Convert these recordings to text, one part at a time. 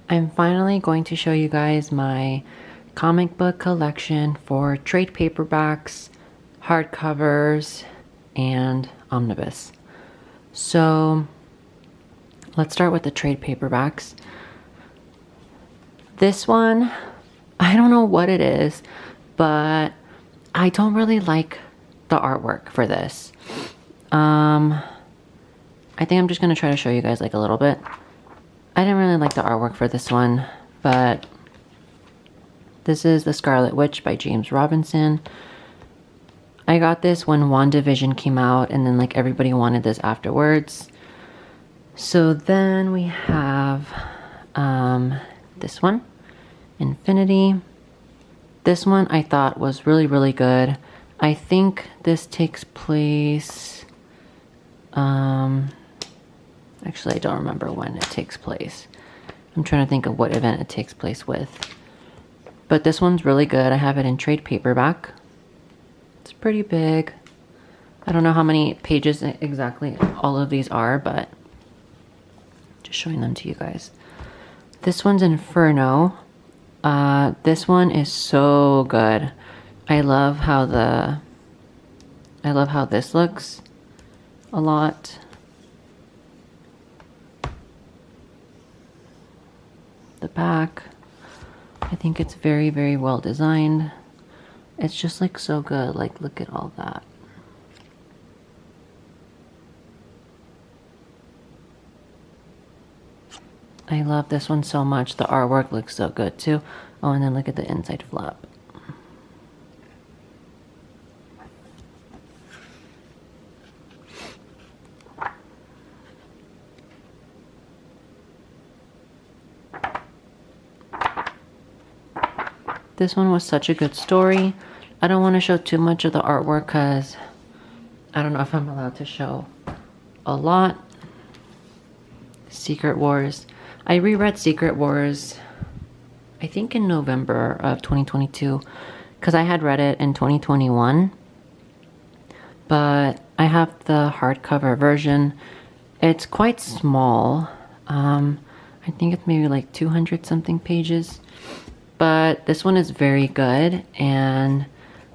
I'm finally going to show you guys my comic book collection for trade paperbacks, hardcovers, and omnibus. So let's start with the trade paperbacks. This one, I don't know what it is, but I don't really like the artwork for this. I think I'm just going to try to show you guys like a little bit. I didn't really like the artwork for this one, but this is The Scarlet Witch by James Robinson. I got this when WandaVision came out, and then like everybody wanted this afterwards. So then we have this one, Infinity. This one I thought was really, really good. I think this takes place, actually I don't remember when it takes place. I'm trying to think of what event it takes place with. But this one's really good. I have it in trade paperback. It's pretty big. I don't know how many pages exactly all of these are, but just showing them to you guys. This one's Inferno. This one is so good. I love how this looks a lot. The back, I think it's very, very well designed. It's just like so good. Like, look at all that. I love this one so much. The artwork looks so good too. Oh, and then look at the inside flap. This one was such a good story. I don't want to show too much of the artwork because I don't know if I'm allowed to show a lot. Secret Wars. I reread Secret Wars, I think in November of 2022, because I had read it in 2021. But I have the hardcover version. It's quite small. I think it's maybe like 200 something pages. But this one is very good, and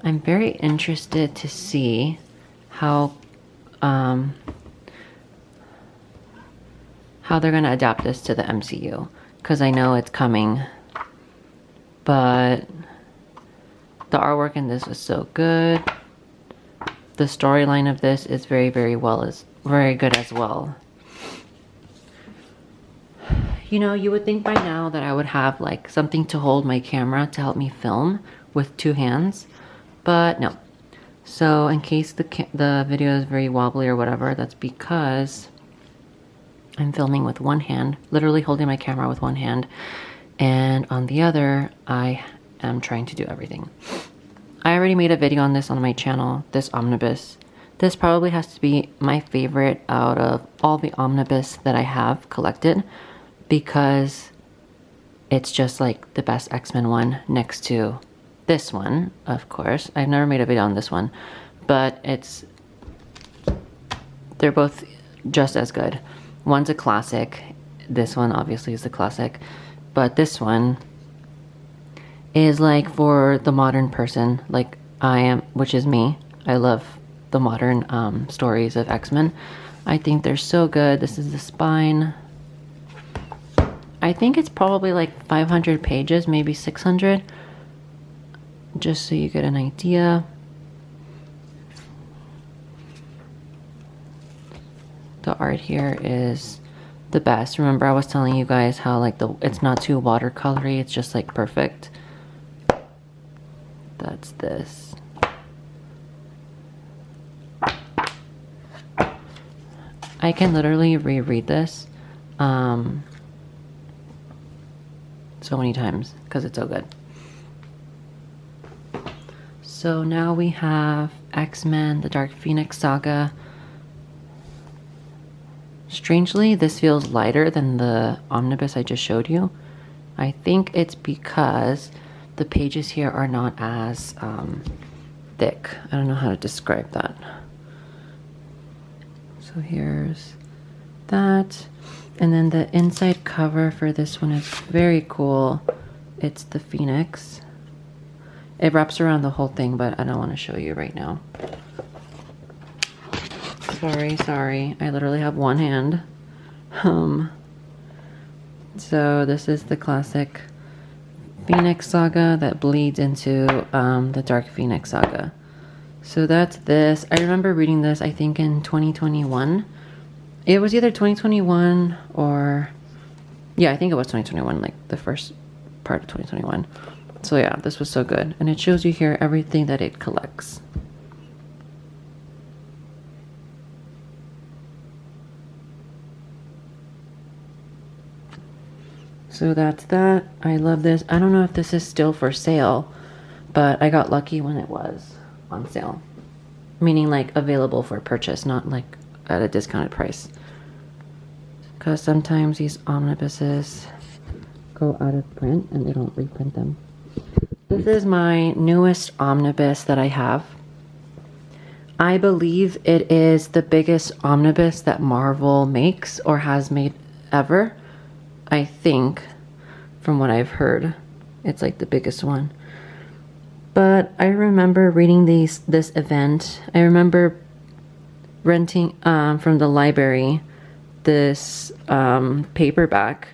I'm very interested to see how they're going to adapt this to the MCU, because I know it's coming. But the artwork in this was so good. The storyline of this is very, very good as well. You know, you would think by now that I would have like something to hold my camera to help me film with two hands, but no. So in case the video is very wobbly or whatever, that's because I'm filming with one hand, literally holding my camera with one hand, and on the other, I am trying to do everything. I already made a video on this on my channel, this omnibus. This probably has to be my favorite out of all the omnibus that I have collected, because it's just like the best X-Men one next to this one, of course. I've never made a video on this one, but they're both just as good. One's a classic. This one obviously is a classic, but this one is like for the modern person, like I am, which is me. I love the modern stories of X-Men. I think they're so good. This is the spine. I think it's probably like 500 pages, maybe 600, just so you get an idea. The art here is the best. Remember, I was telling you guys how like it's not too watercolory, it's just like perfect. That's this. I can literally reread this so many times because it's so good. So now we have X-Men, the Dark Phoenix Saga. Strangely, this feels lighter than the omnibus I just showed you. I think it's because the pages here are not as thick. I don't know how to describe that. So here's that. And then the inside cover for this one is very cool. It's the Phoenix. It wraps around the whole thing, but I don't want to show you right now. Sorry. I literally have one hand. So this is the classic Phoenix Saga that bleeds into the Dark Phoenix Saga. So that's this. I remember reading this, I think, in 2021. It was either 2021 or... yeah, I think it was 2021, like the first part of 2021. So yeah, this was so good. And it shows you here everything that it collects. So that's that. I love this. I don't know if this is still for sale, but I got lucky when it was on sale. Meaning like available for purchase, not like at a discounted price. Because sometimes these omnibuses go out of print and they don't reprint them. This is my newest omnibus that I have. I believe it is the biggest omnibus that Marvel makes or has made ever. I think, from what I've heard, it's like the biggest one. But I remember reading this event. I remember renting from the library this paperback,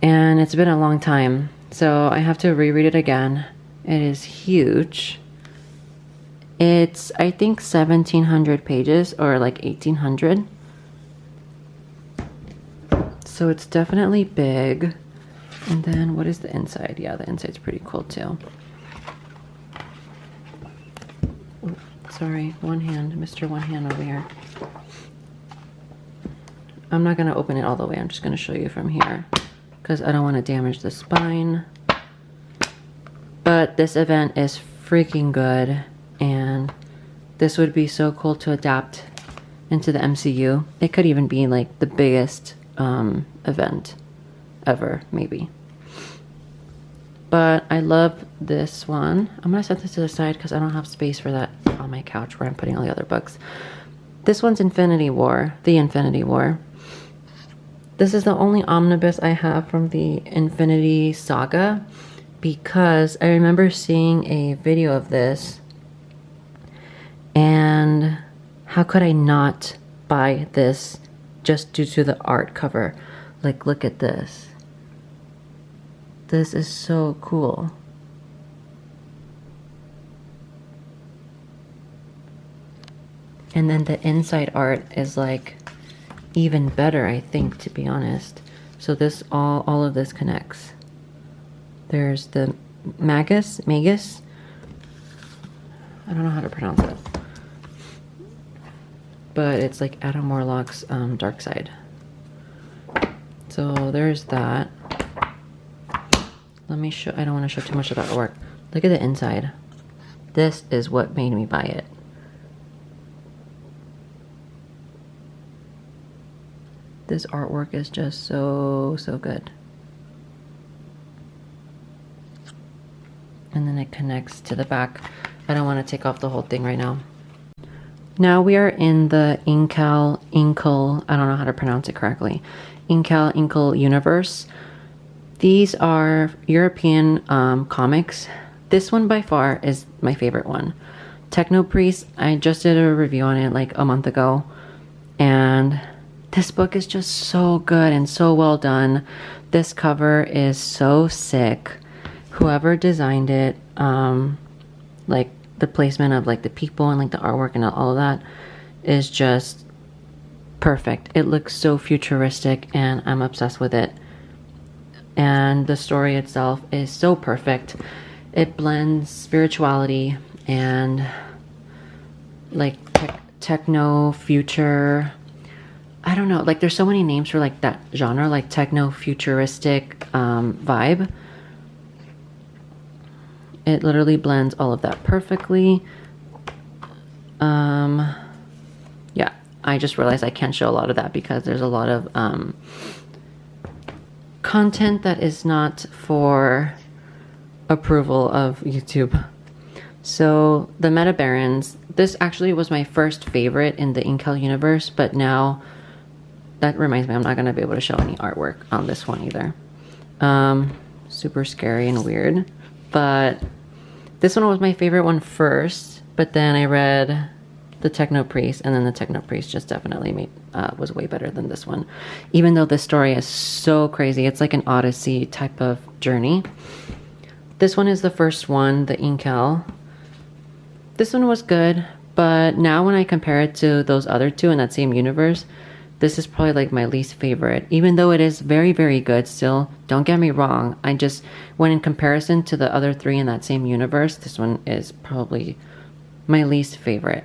and it's been a long time, so I have to reread it again. It is huge. It's, I think, 1,700 pages or like 1,800. So it's definitely big. And then what is the inside? Yeah, the inside's pretty cool too. Oh, sorry, one hand, Mr. One Hand over here. I'm not gonna open it all the way. I'm just gonna show you from here because I don't want to damage the spine. But this event is freaking good, and this would be so cool to adapt into the MCU. It could even be like the biggest event ever, maybe. But I love this one. I'm gonna set this to the side because I don't have space for that on my couch where I'm putting all the other books. This one's Infinity War, the Infinity War. This is the only omnibus I have from the Infinity Saga because I remember seeing a video of this, and how could I not buy this just due to the art cover? Like, look at this. This is so cool. And then the inside art is like even better, I think, to be honest. So this all of this connects. There's the Magus. I don't know how to pronounce it. But it's like Adam Warlock's dark side. So there's that. Let me show, I don't want to show too much of the artwork. Look at the inside. This is what made me buy it. This artwork is just so good. And then it connects to the back. I don't want to take off the whole thing right now. Now we are in the Incal, I don't know how to pronounce it correctly. Incal universe. These are European comics. This one by far is my favorite one. Techno Priest, I just did a review on it like a month ago. And this book is just so good and so well done. This cover is so sick. Whoever designed it, like the placement of like the people and like the artwork and all of that is just perfect. It looks so futuristic and I'm obsessed with it. And the story itself is so perfect. It blends spirituality and like techno future. I don't know, like there's so many names for like that genre, like techno futuristic vibe. It literally blends all of that perfectly. Yeah, I just realized I can't show a lot of that because there's a lot of content that is not for approval of YouTube. So the Meta Barons, this actually was my first favorite in the Incal universe, but now that reminds me, I'm not gonna be able to show any artwork on this one either. Super scary and weird, but this one was my favorite one first, but then I read the Techno Priest, and then the Techno Priest just definitely was way better than this one, even though this story is so crazy. It's like an Odyssey type of journey. This one is the first one, the Inkel. This one was good, but now when I compare it to those other two in that same universe, this is probably like my least favorite, even though it is very, very good still. Don't get me wrong. I just, when in comparison to the other three in that same universe, this one is probably my least favorite.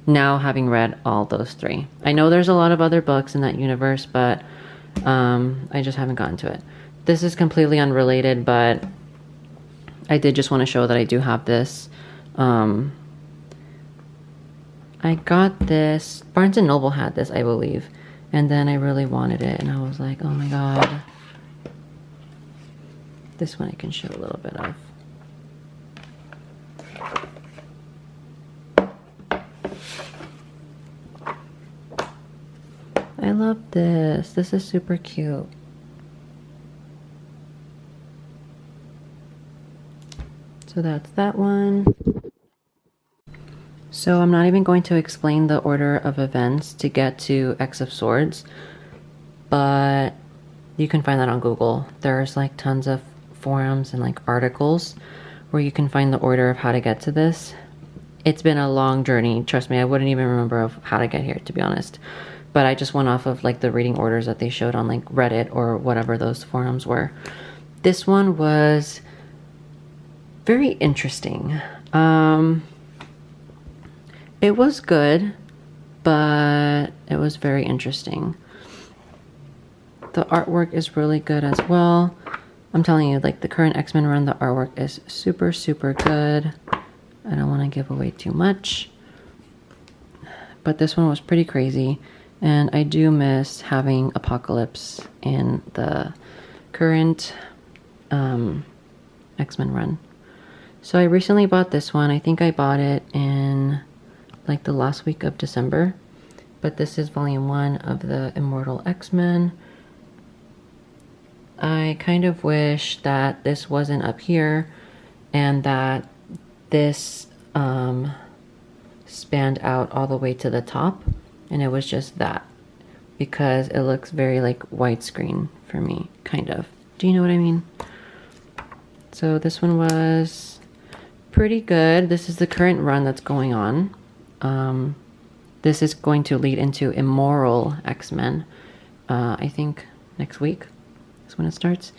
Now having read all those three. I know there's a lot of other books in that universe, but I just haven't gotten to it. This is completely unrelated, but I did just want to show that I do have this. I got this, Barnes & Noble had this, I believe. And then I really wanted it, and I was like, oh my god. This one I can show a little bit of. I love this. This is super cute. So that's that one. So I'm not even going to explain the order of events to get to X of Swords, but you can find that on Google. There's like tons of forums and like articles where you can find the order of how to get to this. It's been a long journey. Trust me, I wouldn't even remember of how to get here, to be honest. But I just went off of like the reading orders that they showed on like Reddit or whatever those forums were. This one was very interesting. It was good, but it was very interesting. The artwork is really good as well. I'm telling you, like the current X-Men run, the artwork is super, super good. I don't want to give away too much, but this one was pretty crazy. And I do miss having Apocalypse in the current X-Men run. So I recently bought this one. I think I bought it in like the last week of December. But this is volume 1 of the Immortal X-Men. I kind of wish that this wasn't up here and that this spanned out all the way to the top. And it was just that, because it looks very like widescreen for me, kind of. Do you know what I mean? So this one was pretty good. This is the current run that's going on. This is going to lead into Immoral X-Men. I think next week is when it starts.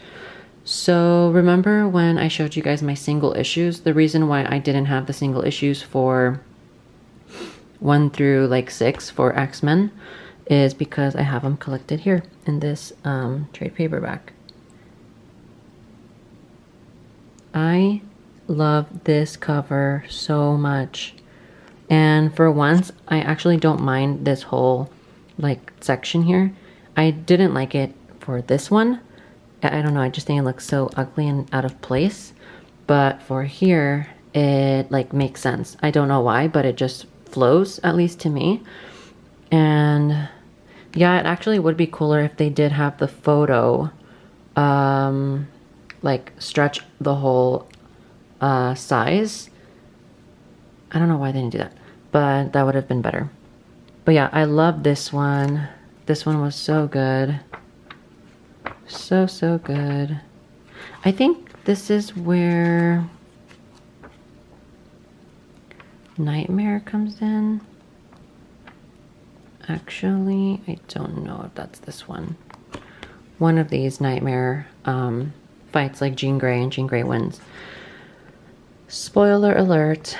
So remember when I showed you guys my single issues? The reason why I didn't have the single issues for 1 through like 6 for X-Men is because I have them collected here in this trade paperback. I love this cover so much, and for once I actually don't mind this whole like section here. I didn't like it for this one. I don't know, I just think it looks so ugly and out of place, but for here it like makes sense. I don't know why, but it just flows, at least to me. And yeah, it actually would be cooler if they did have the photo like stretch the whole size. I don't know why they didn't do that, but that would have been better. But yeah, I love this one. This one was so good. So good. I think this is where Nightmare comes in. Actually, I don't know if that's this one. One of these Nightmare fights like Jean Grey, and Jean Grey wins. Spoiler alert.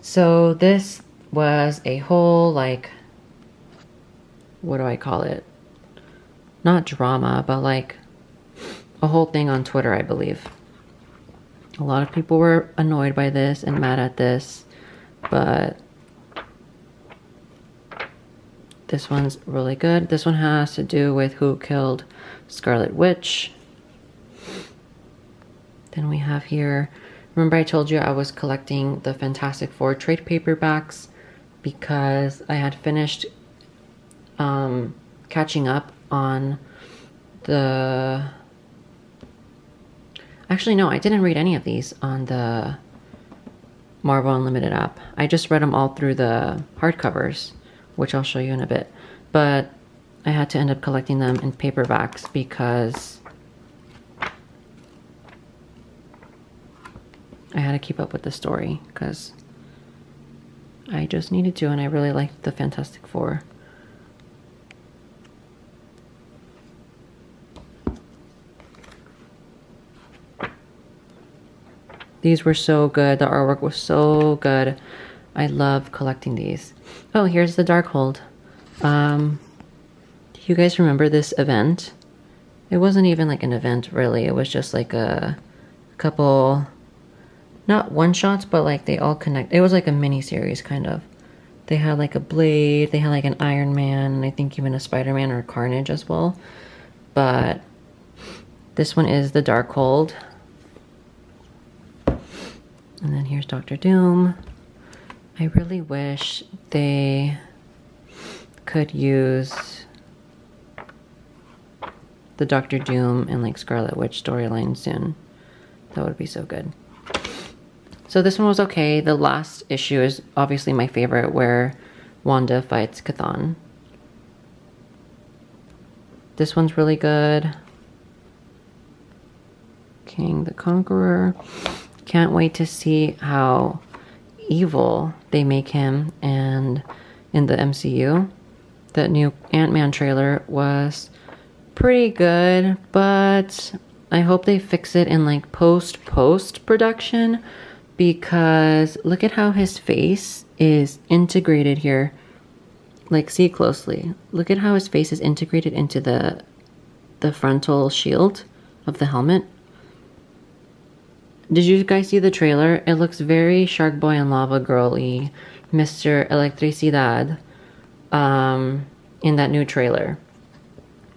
So this was a whole like, what do I call it? Not drama, but like a whole thing on Twitter, I believe. A lot of people were annoyed by this and mad at this, but this one's really good. This one has to do with who killed Scarlet Witch. Then we have here, remember I told you I was collecting the Fantastic Four trade paperbacks because I had finished catching up on the... Actually, no, I didn't read any of these on the Marvel Unlimited app. I just read them all through the hardcovers, which I'll show you in a bit. But I had to end up collecting them in paperbacks because I had to keep up with the story because I just needed to, and I really liked the Fantastic Four. These were so good. The artwork was so good. I love collecting these. Oh, here's the Darkhold. Do you guys remember this event? It wasn't even like an event, really. It was just like a couple, not one-shots, but like they all connect. It was like a mini-series, kind of. They had like a Blade, they had like an Iron Man, and I think even a Spider-Man or a Carnage as well. But this one is the Darkhold. And then here's Doctor Doom. I really wish they could use the Doctor Doom and like Scarlet Witch storyline soon. That would be so good. So this one was okay. The last issue is obviously my favorite, where Wanda fights Chthon. This one's really good. King the Conqueror. Can't wait to see how evil they make him. And in the MCU, that new Ant-Man trailer was pretty good, but I hope they fix it in like post production, because look at how his face is integrated here. Like, see closely. Look at how his face is integrated into the frontal shield of the helmet. Did you guys see the trailer? It looks very Shark Boy and Lava Girl-y, Mr. Electricidad, in that new trailer.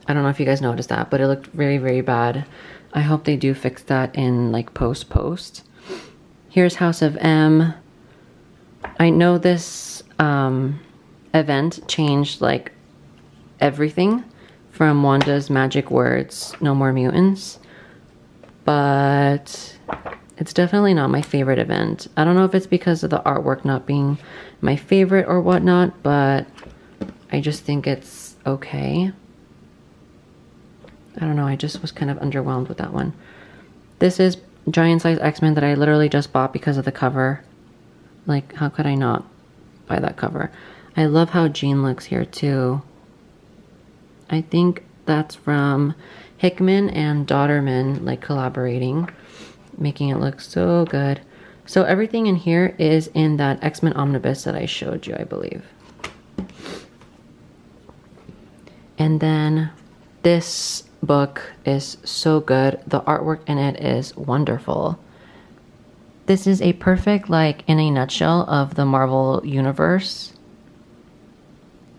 I don't know if you guys noticed that, but it looked very, very bad. I hope they do fix that in like post. Here's House of M. I know this event changed like everything from Wanda's magic words, no more mutants, but it's definitely not my favorite event. I don't know if it's because of the artwork not being my favorite or whatnot, but I just think it's okay. I don't know, I just was kind of underwhelmed with that one. This is Giant Size X-Men that I literally just bought because of the cover. Like, how could I not buy that cover? I love how Jean looks here too. I think that's from Hickman and Dodderman, like, collaborating, making it look so good. So everything in here is in that X-Men omnibus that I showed you, I believe. And then this book is so good. The artwork in it is wonderful. This is a perfect, like, in a nutshell of the Marvel universe.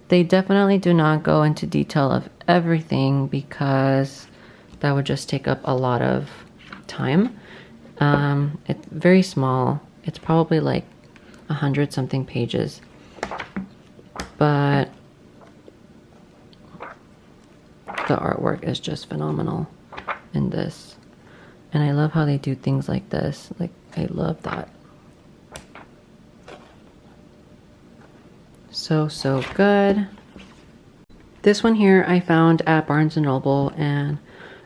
They definitely do not go into detail of everything because that would just take up a lot of time. It's very small. It's probably like 100-something pages. But the artwork is just phenomenal in this. And I love how they do things like this. Like, I love that. So good. This one here I found at Barnes & Noble, and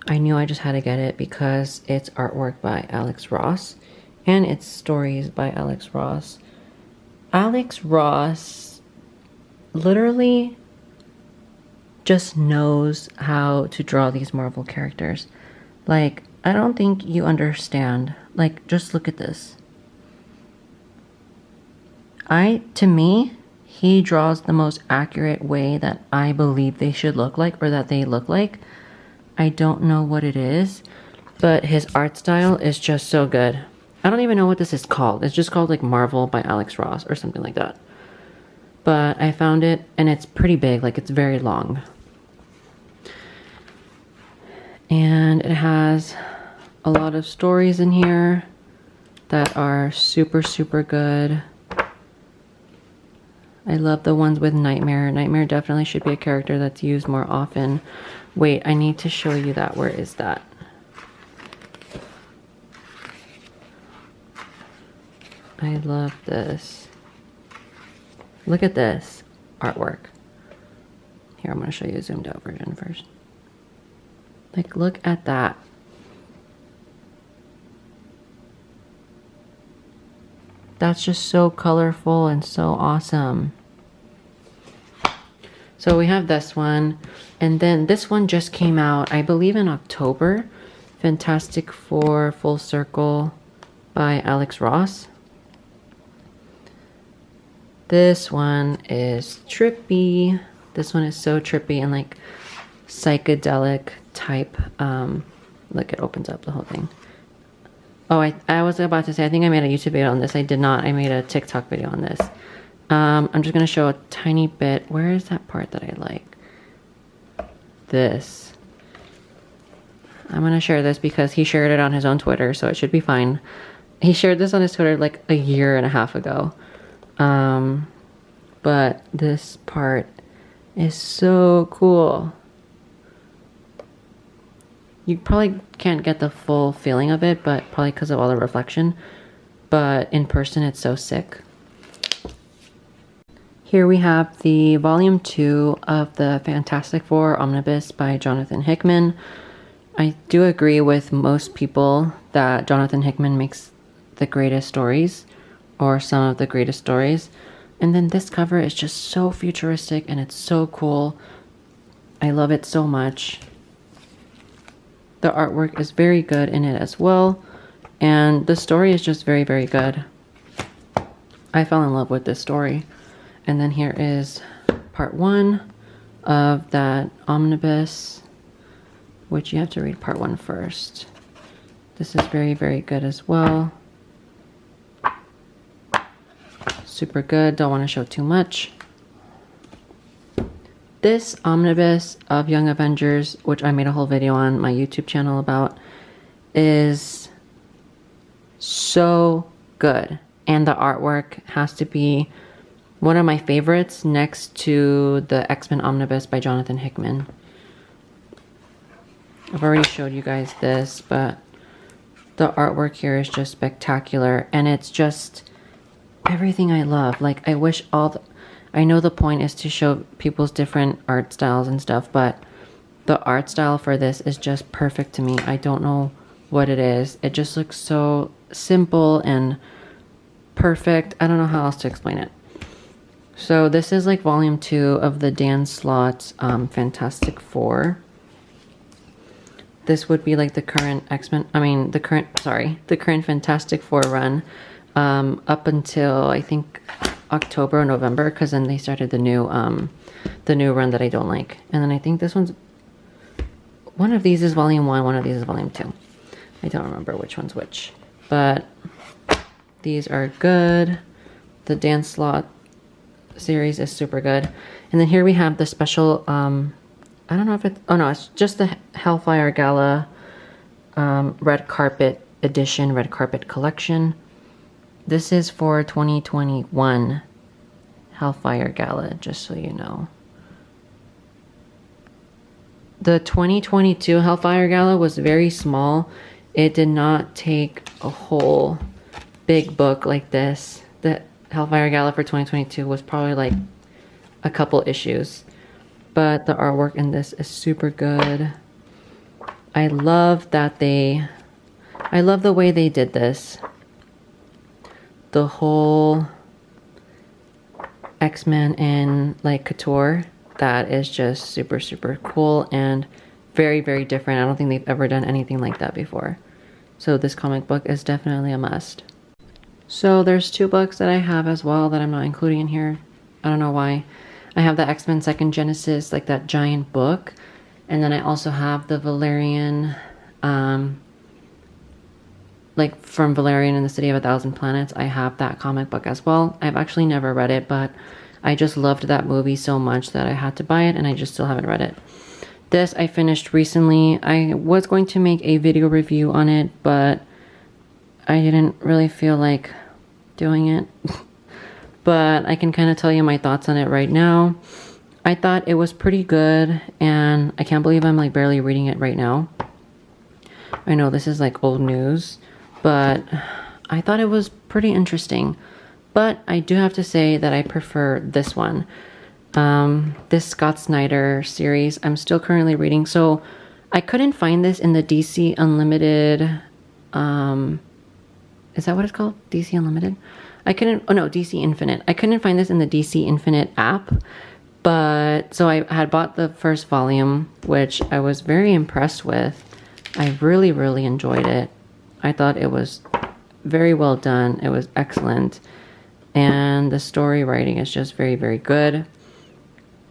I knew I just had to get it because it's artwork by Alex Ross and it's stories by Alex Ross. Alex Ross literally just knows how to draw these Marvel characters. Like, I don't think you understand. Like, just look at this. To me, he draws the most accurate way that I believe they should look like, or that they look like. I don't know what it is, but his art style is just so good. I don't even know what this is called. It's just called like Marvel by Alex Ross or something like that. But I found it, and it's pretty big, like it's very long. And it has a lot of stories in here that are super, super good. I love the ones with Nightmare. Nightmare definitely should be a character that's used more often. Wait, I need to show you that. Where is that? I love this. Look at this artwork. Here, I'm going to show you a zoomed out version first. Like, look at that. That's just so colorful and so awesome. So we have this one, and then this one just came out, I believe in October. Fantastic Four Full Circle by Alex Ross. This one is trippy. This one is so trippy and like psychedelic type. Look, it opens up the whole thing. Oh, I was about to say, I think I made a YouTube video on this. I did not. I made a TikTok video on this. I'm just going to show a tiny bit. Where is that part that I like? This. I'm going to share this because he shared it on his own Twitter, so it should be fine. He shared this on his Twitter like a year and a half ago. But this part is so cool. You probably can't get the full feeling of it, but probably because of all the reflection. But in person, it's so sick. Here we have the volume 2 of the Fantastic Four Omnibus by Jonathan Hickman. I do agree with most people that Jonathan Hickman makes the greatest stories, or some of the greatest stories. And then this cover is just so futuristic and it's so cool. I love it so much. The artwork is very good in it as well. And the story is just very, very good. I fell in love with this story. And then here is part 1 of that omnibus, which you have to read part 1 first. This is very, very good as well. Super good. Don't want to show too much. This omnibus of Young Avengers, which I made a whole video on my YouTube channel about, is so good. And the artwork has to be one of my favorites next to the X-Men Omnibus by Jonathan Hickman. I've already showed you guys this, but the artwork here is just spectacular. And it's just everything I love. Like, I wish I know the point is to show people's different art styles and stuff, but the art style for this is just perfect to me. I don't know what it is. It just looks so simple and perfect. I don't know how else to explain it. So this is like volume 2 of the Dan Slott's Fantastic Four. This would be like the current the current Fantastic Four run up until I think October or November, because then they started the new run that I don't like. And then I think this one of these is volume 1, one of these is volume 2. I don't remember which one's which, but these are good. The Dan Slott series is super good. And then here we have the special I don't know if it's just the Hellfire Gala red carpet edition, red carpet collection. This is for 2021 Hellfire Gala, just so you know. The 2022 Hellfire Gala was very small. It did not take a whole big book like this. The Hellfire Gala for 2022 was probably like a couple issues. But the artwork in this is super good. I love the way they did this. The whole X-Men in like couture, that is just super, super cool and very, very different. I don't think they've ever done anything like that before. So this comic book is definitely a must. So there's 2 books that I have as well that I'm not including in here. I don't know why. I have the X-Men Second Genesis, like that giant book. And then I also have the Valerian, like from Valerian and the City of a Thousand Planets. I have that comic book as well. I've actually never read it, but I just loved that movie so much that I had to buy it, and I just still haven't read it. This I finished recently. I was going to make a video review on it, but I didn't really feel like doing it. but I can kind of tell you my thoughts on it right now. I thought it was pretty good, and I can't believe I'm like barely reading it right now. I know this is like old news, but I thought it was pretty interesting. But I do have to say that I prefer this one. This Scott Snyder series I'm still currently reading. So I couldn't find this in the DC Unlimited. Is that what it's called? DC Unlimited? DC Infinite. I couldn't find this in the DC Infinite app. But so I had bought the first volume, which I was very impressed with. I really, really enjoyed it. I thought it was very well done. It was excellent. And the story writing is just very, very good.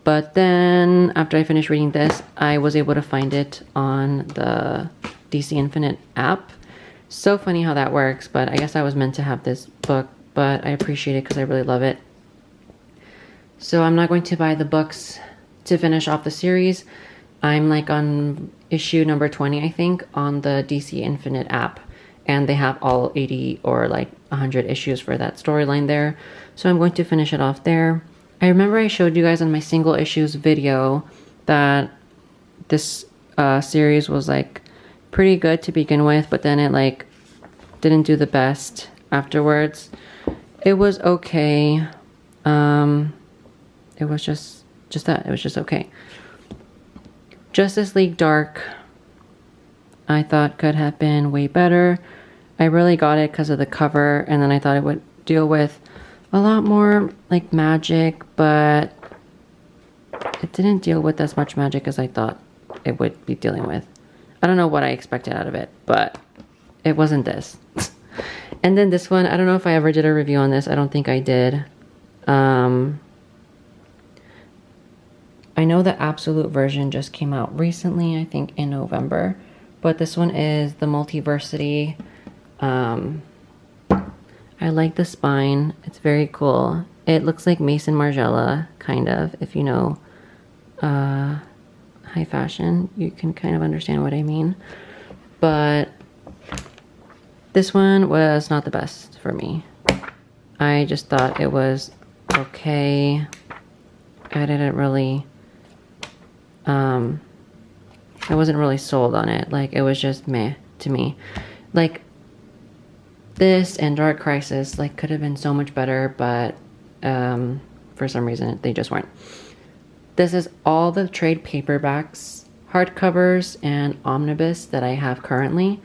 But then after I finished reading this, I was able to find it on the DC Infinite app. So funny how that works, but I guess I was meant to have this book, but I appreciate it because I really love it. So I'm not going to buy the books to finish off the series. I'm like on issue number 20, I think, on the DC Infinite app. And they have all 80 or like 100 issues for that storyline there. So I'm going to finish it off there. I remember I showed you guys on my single issues video that this series was like pretty good to begin with, but then it like didn't do the best afterwards. It was okay. It was just that. It was just okay. Justice League Dark, I thought could have been way better. I really got it because of the cover, and then I thought it would deal with a lot more like magic, but it didn't deal with as much magic as I thought it would be dealing with. I don't know what I expected out of it, but it wasn't this. And then this one, I don't know if I ever did a review on this. I don't think I did. I know the Absolute version just came out recently, I think in November, but this one is the Multiversity. I like the spine. It's very cool. It looks like Mason Margiela, kind of. If you know high fashion, you can kind of understand what I mean. But this one was not the best for me. I just thought it was okay. I didn't really... I wasn't really sold on it. Like, it was just meh to me. Like, this and Dark Crisis like could have been so much better, but for some reason they just weren't. This is all the trade paperbacks, hardcovers, and omnibus that I have currently.